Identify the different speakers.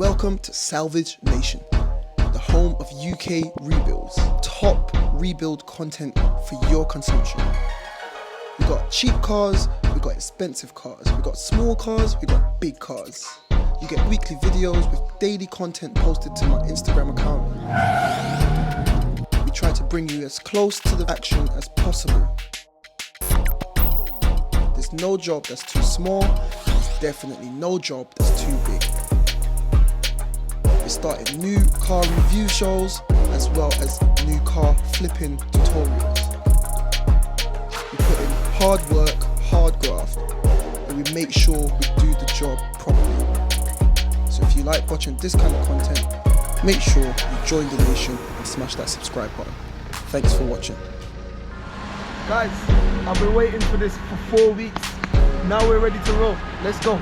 Speaker 1: Welcome to Salvage Nation, the home of UK rebuilds, top rebuild content for your consumption. We got cheap cars, we got expensive cars, we got small cars, we got big cars. You get weekly videos with daily content posted to my Instagram account. We try to bring you as close to the action as possible. There's no job that's too small, there's definitely no job that's too big. We started new car review shows as well as new car flipping tutorials. We put in hard work, hard graft, and we make sure we do the job properly. So if you like watching this kind of content, make sure you join the nation and smash that subscribe button. Thanks for watching.
Speaker 2: Guys, I've been waiting for this for 4 weeks. Now we're ready to roll. Let's go.